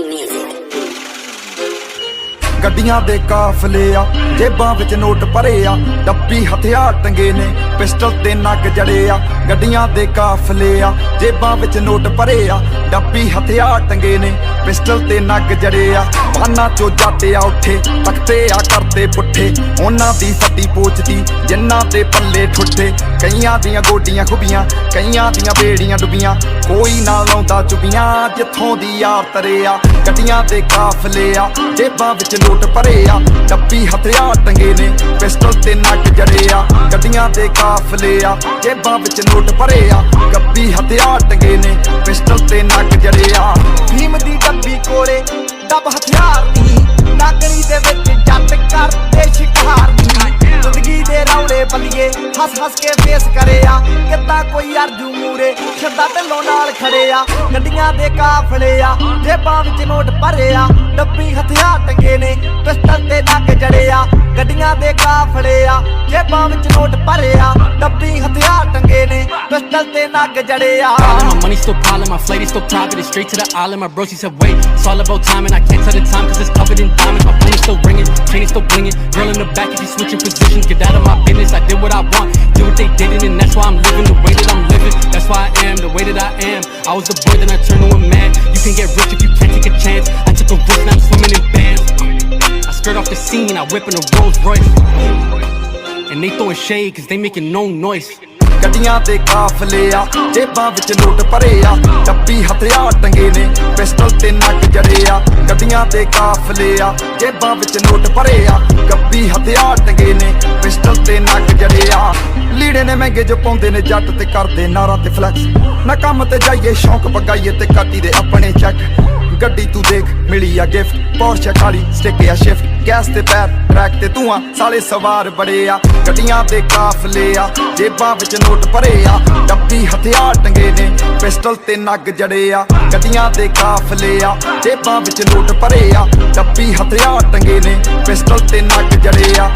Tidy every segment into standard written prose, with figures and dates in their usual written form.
Money music. ਗੱਡੀਆਂ ਦੇ ਕਾਫਲੇ ਆ ਜੇਬਾਂ ਵਿੱਚ ਨੋਟ ਭਰੇ ਆ ਡੱਬੀ ਹਥਿਆਰ ਟੰਗੇ ਨੇ ਪਿਸਟਲ ਤੇ ਨੱਕ ਜੜੇ ਆ ਗੱਡੀਆਂ ਦੇ ਕਾਫਲੇ ਆ ਜੇਬਾਂ ਵਿੱਚ ਨੋਟ ਭਰੇ ਆ ਡੱਬੀ ਹਥਿਆਰ ਟੰਗੇ ਨੇ ਪਿਸਟਲ ਤੇ ਨੱਕ ਜੜੇ ਆ ਬਾਨਾਂ ਚੋਂ ਜੱਟ ਆ ਉੱਠੇ ਤਖਤੇ ਆ ਕਰਦੇ ਪੁੱਠੇ ਉਹਨਾਂ ਦੀ ਫੱਟੀ ਪੋਚਦੀ ਜਿੰਨਾਂ ਤੇ ਪੱਲੇ ਠੁੱਠੇ ਕਈਆਂ ਦੀਆਂ ਗੋਡੀਆਂ ਖੁੱਬੀਆਂ ਕਈਆਂ ਦੀਆਂ ਬੇੜੀਆਂ ਡੁੱਬੀਆਂ ਕੋਈ ਨਾ ਲਾਉਂਦਾ ਚੁੱਬੀਆਂ ਜਿੱਥੋਂ ਦੀ ਯਾਰ ਤਰੇ ਆ ਗੱਡੀਆਂ ਦੇ ਕਾਫਲੇ ਆ ਜੇਬਾਂ ਵਿੱਚ ਨੋਟ ਭਰੇ ਆ ਡੱਬੀ ਹਥਿਆਰ ਟੰਗੇ ਨੇ ਪਿਸਟਲ ਤੇ ਨੱਕ ਜੜੇ ਆ ਗੱਡੀਆਂ ਦੇ ਕਾਫਲੇ ਆ ਜੇਬਾਂ ਵਿੱਚ ਨੋਟ ਭਰੇ ਆ ਡੱਬੀ ਹਥਿਆਰ ਟੰਗੇ ਨੇ ਪਿਸਟਲ ਤੇ ਨੱਕ ਜੜੇ ਆ ਭੀਮ ਦੀ ਡੱਬੀ ਕੋਲੇ ਡੱਬ ਹਥਿਆਰ ਦੀ ਨਾਗਣੀ ਦੇ ਵਿੱਚ ਜੱਟ ਕਰਦੇ ਸ਼ਿਕਾਰ ਦੀ ਜ਼ਿੰਦਗੀ ਦੇ ਰੌਲੇ ਬੱਲੀਏ ਹੱਸ ਹੱਸ ਕੇ ਫੇਸ ਕਰਿਆ ਕਿੱਦਾਂ ਕੋਈ ਅਰਜੂ ਮੂਰੇ ਛੱਡਾ ਢਿੱਲੋਂ ਨਾਲ ਖੜੇ ਆ ਗੱਡੀਆਂ ਦੇ ਕਾਫਲੇ ਆ ਜੇਬਾਂ ਵਿੱਚ ਨੋਟ ਭਰੇ ਆ ਡੱਬੀ ਹਥਿਆਰ ਟੰਗੇ ਨੇ ਪਿਸਟਲ ਤੇ ਨੱਕ ਜੜੇ ਆ ਗੱਡੀਆਂ ਦੇ ਕਾਫਲੇ ਆ ਜੇਬਾਂ ਵਿੱਚ ਨੋਟ ਭਰੇ ਆ ਡੱਬੀ ਹਥਿਆਰ ਟੰਗੇ ਨੇ ਪਿਸਟਲ ਤੇ ਨੱਕ ਜੜੇ ਆ My money still piling, my flight is still private, it's straight to the island. My bro, she said, wait, it's all about timing. I can't tell the time cause it's covered in diamonds. My phone is still ringing, chain is still blinging. Girl in the back, if you switching positions, get out of my business. I did what I want, did what they didn't, and that's why I'm living the way that I'm living. That's why I am the way that I am. I was a boy, then I turned to a man. You can get rich if you can't take a chance. I took a risk, now I'm swimming in bands. I skirt off the scene, I whip in a Rolls Royce. And they throwing shade cause they making no noise. ਗੱਡੀਆਂ ਦੇ ਕਾਫਲੇ ਆ ਜੇਬਾਂ ਵਿੱਚ note ਭਰੇ ਆ ਡੱਬੀ ਹਥਿਆਰ ਟੰਗੇ ਨੇ ਪਿਸਟਲ ਤੇ ਨੱਕ ਜੜੇ ਆ ਗੱਡੀਆਂ ਦੇ ਕਾਫਲੇ ਆ ਜੇਬਾਂ ਵਿੱਚ ਨੋਟ ਭਰੇ ਆ ਡੱਬੀ ਹਥਿਆਰ ਟੰਗੇ ਨੇ ਪਿਸਟਲ ਤੇ ਨੱਕ ਜੜੇ ਆ ਲੀੜੇ ਨੇ ਮਹਿੰਗੇ ਜੋ ਪਾਉਂਦੇ ਨੇ ਜੱਟ ਤੇ ਕਰਦੇ ਨਾਰਾਂ ਤੇ ਫਲੈਕਸ ਨਾ ਕੰਮ ਤੇ ਜਾਈਏ ਸ਼ੌਂਕ ਪਗਾਈਏ ਤੇ ਕਾਟੀ ਦੇ ਆਪਣੇ ਚੈੱਕ ਗੱਡੀ ਤੂੰ ਦੇਖ ਮਿਲੀ ਆ ਗਿਫਟ ਪੋਰਸ਼ੇ ਖਾਲੀ ਸਟਿਕ ਆ ਸ਼ਿਫਟ ਗੈਸ ਤੇ ਪੈਰ ਟਰੈਕ ਤੇ ਧੂਆਂ ਸਾਲੇ ਸਵਾਰ ਬੜੇ ਆ ਗੱਡੀਆਂ ਦੇ ਕਾਫਲੇ ਆ ਜੇਬਾਂ ਵਿੱਚ ਨੋਟ ਭਰੇ ਆ ਡੱਬੀ ਹਥਿਆਰ ਟੰਗੇ ਨੇ ਪਿਸਟਲ ਤੇ ਨੱਕ ਜੜੇ ਆ ਗੱਡੀਆਂ ਦੇ ਕਾਫਲੇ ਆ ਜੇਬਾਂ ਵਿੱਚ ਨੋਟ ਭਰੇ ਆ ਡੱਬੀ ਹਥਿਆਰ ਟੰਗੇ ਨੇ ਪਿਸਟਲ ਤੇ ਨੱਕ ਜੜੇ ਆ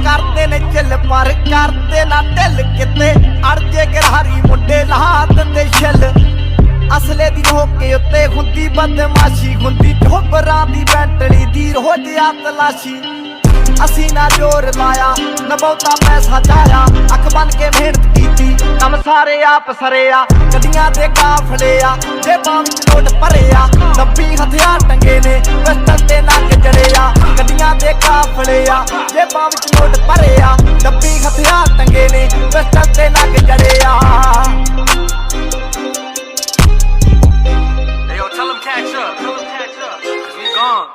ਕਰਦੇ ਨੇ ਚੱਲ ਪਰ ਕਰਦੇ ਨਾ ਢਿੱਲ ਕਿਤੇ ਅੜ ਜੇ ਗਰਹਾਰੀ ਮੁੰਡੇ ਲਾ ਦਿੰਦੇ ਛਿੱਲ ਅਸਲੇ ਦੀ ਹੋਕੇ ਉੱਤੇ ਹੁੰਦੀ ਬਦਮਾਸ਼ੀ ਹੁੰਦੀ ਢੋਬਰਾਂ ਦੀ ਬੈਂਟਲੀ ਦੀ ਰੋਜ਼ ਆ ਤਲਾਸ਼ੀ ਅਸੀਂ ਨਾ ਜ਼ੋਰ ਲਾਇਆ ਨਾ ਬਹੁਤਾ ਪੈਸਾ ਚਾਇਆ ਅੱਖ ਬਨ ਕੇ ਮਿਹਨਤ ਕੀਤੀ ਕੰਮ ਸਾਰੇ ਆਪ ਸਰਿਆ ਗੱਡੀਆਂ ਦੇ ਕਾਫਲੇ ਆ ਜੇਬਾਂ ਵਿੱਚ ਨੋਟ ਭਰੇ ਆ ਡੱਬੀ ਹਥਿਆਰ ਟੰਗੇ ਨੇ ਪਿਸਟਲ ਤੇ ਨੱਕ ਜੜੇ ਆ ਗੱਡੀਆਂ ਦੇ ਕਾਫਲੇ ਆ ਜੇਬਾਂ ਵਿੱਚ ਨੋਟ ਭਰੇ ਆ ਡੱਬੀ ਹਥਿਆਰ ਟੰਗੇ ਨੇ ਪਿਸਟਲ ਤੇ ਨੱਕ ਜੜੇ ਆ Hey yo, tell them catch up, cause we gone.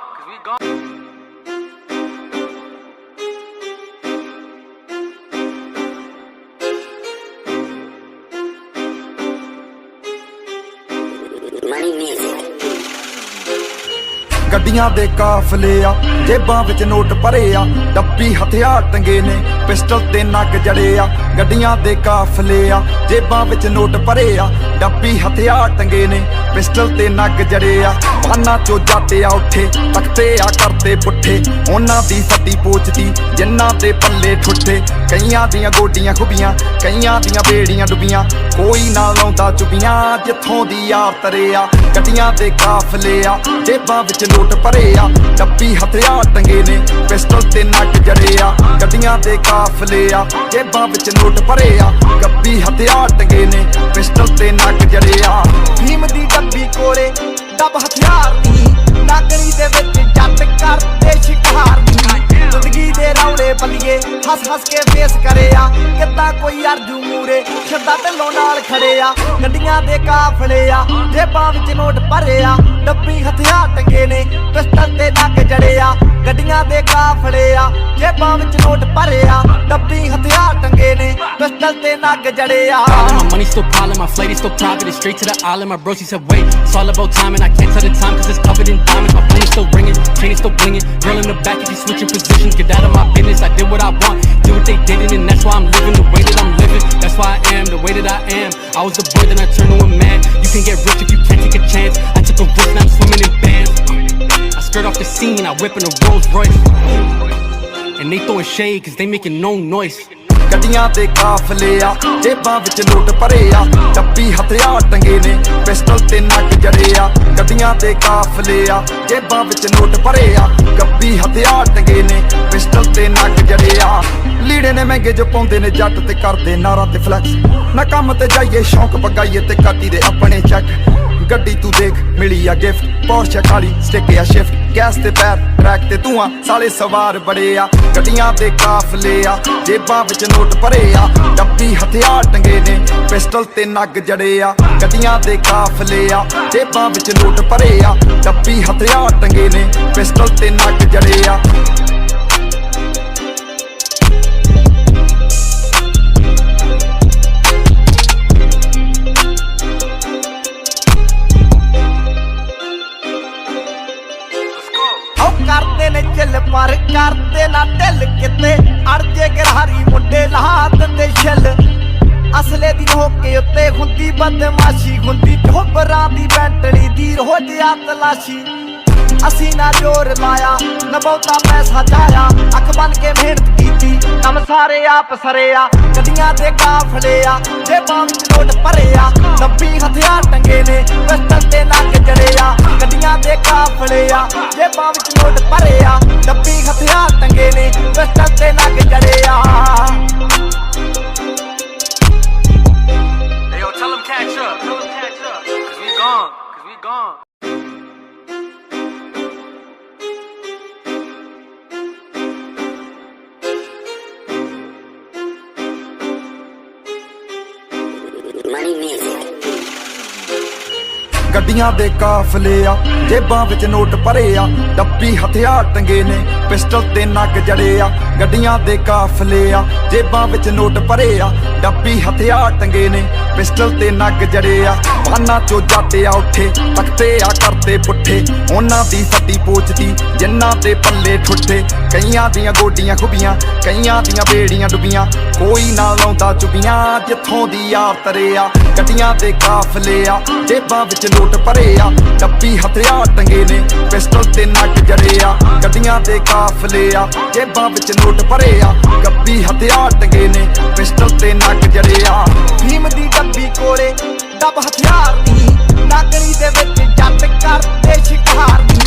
Money music. ਗੱਡੀਆਂ ਦੇ ਕਾਫਲੇ ਆ ਜੇਬਾਂ ਵਿੱਚ ਨੋਟ ਭਰੇ ਆ ਡੱਬੀ ਹਥਿਆਰ ਟੰਗੇ ਨੇ ਪਿਸਟਲ ਤੇ ਨੱਕ ਜੜੇ ਆ ਗੱਡੀਆਂ ਦੇ ਕਾਫਲੇ ਆ ਜੇਬਾਂ ਵਿੱਚ ਨੋਟ ਭਰੇ ਆ ਡੱਬੀ ਹਥਿਆਰ ਟੰਗੇ ਨੇ ਪਿਸਟਲ ਤੇ ਨੱਕ ਜੜੇ ਆ ਬਾਨਾਂ ਚੋਂ ਜੱਟ ਆ ਉੱਠੇ ਤਖਤੇ ਆ ਕਰਦੇ ਪੁੱਠੇ ਉਹਨਾਂ ਦੀ ਫੱਟੀ ਪੋਚਦੀ ਜਿੰਨਾਂ ਤੇ ਪੱਲੇ ਠੁੱਠੇ ਕਈਆਂ ਦੀਆਂ ਗੋਡੀਆਂ ਖੁੱਬੀਆਂ ਕਈਆਂ ਦੀਆਂ ਬੇੜੀਆਂ ਡੁੱਬੀਆਂ ਕੋਈ ਨਾ ਲਾਉਂਦਾ ਚੁੱਬੀਆਂ ਜਿੱਥੋਂ ਦੀ ਯਾਰ ਤਰੇ ਆ ਗੱਡੀਆਂ ਦੇ ਕਾਫਲੇ ਆ ਜੇਬਾਂ ਵਿੱਚ ਨੋਟ ਭਰੇ ਆ ਡੱਬੀ ਹਥਿਆਰ ਟੰਗੇ ਨੇ ਪਿਸਟਲ ਤੇ ਨੱਕ ਜੜੇ ਆ ਗੱਡੀਆਂ ਦੇ ਕਾਫਲੇ ਆ ਜੇਬਾਂ ਵਿੱਚ ਨੋਟ ਭਰੇ ਆ ਡੱਬੀ ਹਥਿਆਰ ਟੰਗੇ ਨੇ ਪਿਸਟਲ ਤੇ ਨੱਕ ਜੜੇ ਆ ਭੀਮ ਦੀ ਡੱਬੀ ਕੋਲੇ ਡੱਬ ਹਥਿਆਰ ਦੀ ਨਾਗਣੀ ਦੇ ਵਿੱਚ ਜੱਟ ਕਰਦੇ ਸ਼ਿਕਾਰ ਦੀ ਜ਼ਿੰਦਗੀ ਦੇ ਰੌਲੇ ਬੱਲੀਏ ਹੱਸ ਹੱਸ ਕੇ ਫੇਸ ਕਰਿਆ ਕਿੱਦਾਂ ਕੋਈ ਅਰਜੂ ਮੂਰੇ ਛੱਡਾ ਢਿੱਲੋਂ ਨਾਲ ਖੜੇ ਆ ਗੱਡੀਆਂ ਦੇ ਕਾਫਲੇ ਆ ਜੇਬਾਂ ਵਿੱਚ ਨੋਟ ਭਰੇ ਆ ਡੱਬੀ ਹਥਿਆਰ ਟੰਗੇ ਨੇ ਪਿਸਟਲ ਤੇ ਨੱਕ ਜੜੇ ਆ ਗੱਡੀਆਂ ਦੇ ਕਾਫਲੇ ਆ ਜੇਬਾਂ ਵਿੱਚ ਨੋਟ ਭਰੇ ਆ ਡੱਬੀ ਹਥਿਆਰ ਟੰਗੇ ਨੇ ਪਿਸਟਲ ਤੇ ਨੱਕ ਜੜੇ ਆ My money still piling, my flight is still private, it's straight to the island. My bro, she said, wait, it's all about timing. I can't tell the time cause it's covered in diamonds. My phone is still ringing, chain is still blinging. Girl in the back, if you switching positions, get out of my business. I did what I want, did what they didn't, and that's why I'm living the way that I'm living. That's why I am the way that I am. I was a boy, then I turned to a man. You can get rich if you can't take a chance. I took a risk, now I'm swimming in bands. I skirt off the scene, I whip in a Rolls Royce. And they throwing shade cause they making no noise. ਗੱਡੀਆਂ ਦੇ ਕਾਫਲੇ ਆ ਜੇਬਾਂ ਵਿੱਚ note ਭਰੇ ਆ ਡੱਬੀ ਹਥਿਆਰ ਟੰਗੇ ਨੇ ਪਿਸਟਲ ਤੇ ਨੱਕ ਜੜੇ ਆ ਗੱਡੀਆਂ ਦੇ ਕਾਫਲੇ ਆ ਜੇਬਾਂ ਵਿੱਚ ਨੋਟ ਭਰੇ ਆ ਗੱਬੀ ਹਥਿਆਰ ਟੰਗੇ ਨੇ ਪਿਸਟਲ ਤੇ ਨੱਕ ਜੜੇ ਆ ਲੀੜੇ ਨੇ ਮਹਿੰਗੇ ਜੋ ਪਾਉਂਦੇ ਨੇ ਜੱਟ ਤੇ ਕਰਦੇ ਨਾਰਾਂ ਤੇ ਫਲੈਕਸ ਨਾ ਕੰਮ ਤੇ ਜਾਈਏ ਸ਼ੌਂਕ ਪਗਾਈਏ ਤੇ ਕਾਟੀ ਦੇ ਆਪਣੇ ਚੈੱਕ ਗੱਡੀ ਤੂੰ ਦੇਖ ਮਿਲੀ ਆ ਗਿਫਟ ਪੋਰਸ਼ੇ ਖਾਲੀ ਸਟਿਕ ਆ ਸ਼ਿਫਟ ਗੈਸ ਤੇ ਪੈਰ ਟਰੈਕ ਤੇ ਧੂਆਂ ਸਾਲੇ ਸਵਾਰ ਬੜੇ ਆ ਗੱਡੀਆਂ ਦੇ ਕਾਫਲੇ ਆ ਜੇਬਾਂ ਵਿੱਚ ਨੋਟ ਭਰੇ ਆ ਡੱਬੀ ਹਥਿਆਰ ਟੰਗੇ ਨੇ ਪਿਸਟਲ ਤੇ ਨੱਕ ਜੜੇ ਆ ਗੱਡੀਆਂ ਦੇ ਕਾਫਲੇ ਆ ਜੇਬਾਂ ਵਿੱਚ ਨੋਟ ਭਰੇ ਆ ਡੱਬੀ ਹਥਿਆਰ ਟੰਗੇ ਨੇ ਪਿਸਟਲ ਤੇ ਨੱਕ ਜੜੇ ਆ ਕਰਦੇ ਨੇ ਚੱਲ ਪਰ ਕਰਦੇ ਨਾ ਢਿੱਲ ਕਿਤੇ ਅੜ ਜੇ ਗਰਾਰੀ ਮੁੰਡੇ ਲਾ ਦਿੰਦੇ ਛਿੱਲ ਅਸਲੇ ਦੀ ਹੋਕੇ ਉੱਤੇ ਹੁੰਦੀ ਬਦਮਾਸ਼ੀ ਹੁੰਦੀ ਢੋਬਰਾਂ ਦੀ ਬੈਂਟਲੀ ਦੀ ਰੋਜ਼ ਆ ਤਲਾਸ਼ੀ ਅਸੀਂ ਨਾ ਜ਼ੋਰ ਲਾਇਆ ਨਾ ਬਹੁਤਾ ਪੈਸਾ ਚਾਇਆ ਅੱਖ ਬਨ ਕੇ ਮਿਹਨਤ ਕੀਤੀ ਕੰਮ ਸਾਰੇ ਆਪ ਸਰੇ ਆ ਗੱਡੀਆਂ ਦੇ ਕਾਫਲੇ ਆ ਜੇਬਾਂ ਵਿੱਚ ਨੋਟ ਭਰੇ ਆ 90 ਹਥਿਆਰ ਟੰਗੇ ਨੇ ਪਿਸਟਲ ਤੇ ਨੱਕ ਜੜੇ ਆ ਗੱਡੀਆਂ ਦੇ ਕਾਫਲੇ ਆ ਜੇਬਾਂ ਵਿੱਚ ਨੋਟ ਭਰੇ ਆ 90 ਹਥਿਆਰ ਟੰਗੇ ਨੇ ਪਿਸਟਲ ਤੇ ਨੱਕ ਜੜੇ ਆ Hey yo, tell them catch up, cause we gone. Money music. ਗੱਡੀਆਂ ਦੇ ਕਾਫਲੇ ਆ ਜੇਬਾਂ ਵਿੱਚ ਨੋਟ ਭਰੇ ਆ ਡੱਬੀ ਹਥਿਆਰ ਟੰਗੇ ਨੇ ਪਿਸਟਲ ਤੇ ਨੱਕ ਜੜੇ ਆ ਗੱਡੀਆਂ ਦੇ ਕਾਫਲੇ ਆ ਜੇਬਾਂ ਵਿੱਚ ਨੋਟ ਭਰੇ ਆ ਡੱਬੀ ਹਥਿਆਰ ਟੰਗੇ ਨੇ ਪਿਸਟਲ ਤੇ ਨੱਕ ਜੜੇ ਆ ਬਾਨਾਂ ਚੋਂ ਜੱਟ ਆ ਉੱਠੇ ਤਖਤੇ ਆ ਕਰਦੇ ਪੁੱਠੇ ਉਹਨਾਂ ਦੀ ਫੱਟੀ ਪੋਚਦੀ ਜਿਨ੍ਹਾਂ ਦੇ ਪੱਲੇ ਠੁੱਠੇ ਕਈਆਂ ਦੀਆਂ ਗੋਡੀਆਂ ਖੁੱਬੀਆਂ ਕਈਆਂ ਦੀਆਂ ਬੇੜੀਆਂ ਡੁੱਬੀਆਂ ਕੋਈ ਨਾ ਲਾਉਂਦਾ ਚੁੱਬੀਆਂ ਜਿੱਥੋਂ ਦੀ ਯਾਰ ਤਰੇ ਆ ਗੱਡੀਆਂ ਦੇ ਕਾਫਲੇ ਆ ਜੇਬਾਂ ਵਿੱਚ ਨੋਟ ਭਰੇ ਆ ਡੱਬੀ ਹਥਿਆਰ ਟੰਗੇ ਨੇ ਪਿਸਟਲ ਤੇ ਨੱਕ ਜੜੇ ਆ ਗੱਡੀਆਂ ਦੇ ਕਾਫਲੇ ਆ ਜੇਬਾਂ ਵਿੱਚ ਨੋਟ ਭਰੇ ਆ ਗੱਬੀ ਹਥਿਆਰ ਟੰਗੇ ਨੇ ਪਿਸਟਲ ਤੇ ਨੱਕ ਜੜੇ ਆ ਭੀਮ ਦੀ ਡੱਬੀ ਕੋਲੇ ਡੱਬ ਹਥਿਆਰ ਦੀ ਨਾਗਣੀ ਦੇ ਵਿੱਚ ਜੱਟ ਕਰਦੇ ਸ਼ਿਕਾਰ ਦੀ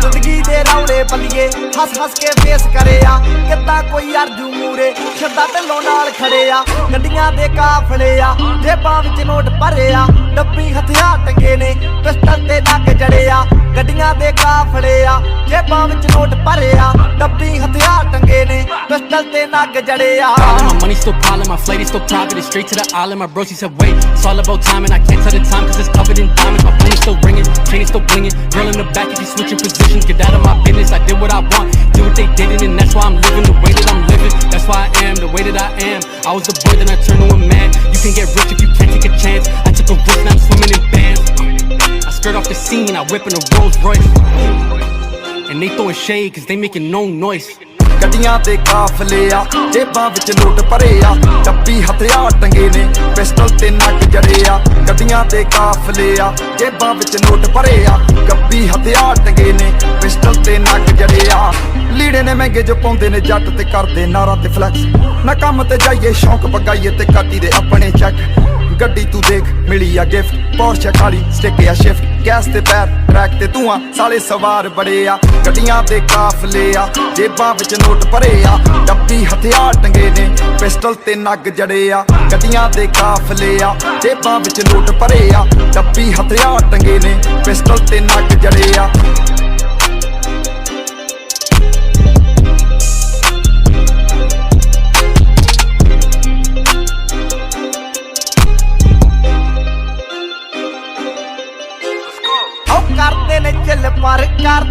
ਜ਼ਿੰਦਗੀ ਦੇ ਰੌਲੇ ਬੱਲੀਏ ਹੱਸ ਹੱਸ ਕੇ ਫੇਸ ਕਰਿਆ ਕਿੱਦਾਂ ਕੋਈ ਅਰਜੂ ਮੂਰੇ ਛੱਡਾ ਢਿੱਲੋਂ ਨਾਲ ਖੜੇ ਆ ਗੱਡੀਆਂ ਦੇ ਕਾਫਲੇ ਆ ਜੇਬਾਂ ਵਿੱਚ ਨੋਟ ਭਰੇ ਆ ਡੱਬੀ ਹਥਿਆਰ ਟੰਗੇ ਨੇ ਪਿਸਟਲ ਤੇ ਨੱਕ ਜੜੇ ਆ ਗੱਡੀਆਂ ਦੇ ਕਾਫਲੇ ਆ ਜੇਬਾਂ ਵਿੱਚ ਨੋਟ ਭਰੇ ਆ ਡੱਬੀ ਹਥਿਆਰ ਟੰਗੇ ਨੇ ਪਿਸਟਲ ਤੇ ਨੱਕ ਜੜੇ ਆ My money still piling, my flight is still private. It's straight to the island. My bro, she said, wait, it's all about timing. I can't tell the time cause it's covered in diamonds. My phone is still ringing, chain is still blinging. Girl in the back, if you switching positions, get out of my business. I did what I want, did what they didn't, and that's why I'm living the way that I'm living. That's why I am the way that I am. I was the boy, then I turned to a man. You can get rich if you can't take a chance. I took a risk, now I'm swimming in bands. I skirt off the scene, I whip in a Rolls Royce. And they throwing shade cause they making no noise. ਗੱਡੀਆਂ ਦੇ ਕਾਫਲੇ ਆ ਜੇਬਾਂ ਵਿੱਚ note ਭਰੇ ਆ ਡੱਬੀ ਹਥਿਆਰ ਟੰਗੇ ਨੇ ਪਿਸਟਲ ਤੇ ਨੱਕ ਜੜੇ ਆ ਗੱਡੀਆਂ ਦੇ ਕਾਫਲੇ ਆ ਜੇਬਾਂ ਵਿੱਚ ਨੋਟ ਭਰੇ ਆ ਗੱਬੀ ਹਥਿਆਰ ਟੰਗੇ ਨੇ ਪਿਸਟਲ ਤੇ ਨੱਕ ਜੜੇ ਆ ਲੀੜੇ ਨੇ ਮਹਿੰਗੇ ਜੋ ਪਾਉਂਦੇ ਨੇ ਜੱਟ ਤੇ ਕਰਦੇ ਨਾਰਾਂ ਤੇ ਫਲੈਕਸ ਨਾ ਕੰਮ ਤੇ ਜਾਈਏ ਸ਼ੌਂਕ ਪਗਾਈਏ ਤੇ ਕਾਟੀ ਦੇ ਆਪਣੇ ਚੈੱਕ ਗੱਡੀ ਤੂੰ ਦੇਖ ਮਿਲੀ ਆ ਗਿਫਟ ਪੋਰਸ਼ੇ ਖਾਲੀ ਸਟਿਕ ਆ ਸ਼ਿਫਟ ਗੈਸ ਤੇ ਪੈਰ ਟਰੈਕ ਤੇ ਧੂਆਂ ਸਾਲੇ ਸਵਾਰ ਬੜੇ ਆ ਗੱਡੀਆਂ ਦੇ ਕਾਫਲੇ ਆ ਜੇਬਾਂ ਵਿੱਚ ਨੋਟ ਭਰੇ ਆ ਡੱਬੀ ਹਥਿਆਰ ਟੰਗੇ ਨੇ ਪਿਸਟਲ ਤੇ ਨੱਕ ਜੜੇ ਆ ਗੱਡੀਆਂ ਦੇ ਕਾਫਲੇ ਆ ਜੇਬਾਂ ਵਿੱਚ ਨੋਟ ਭਰੇ ਆ ਡੱਬੀ ਹਥਿਆਰ ਟੰਗੇ ਨੇ ਪਿਸਟਲ ਤੇ ਨੱਕ ਜੜੇ ਆ ਕਰਦੇ ਨੇ ਚੱਲ ਪਰ ਕਰਦੇ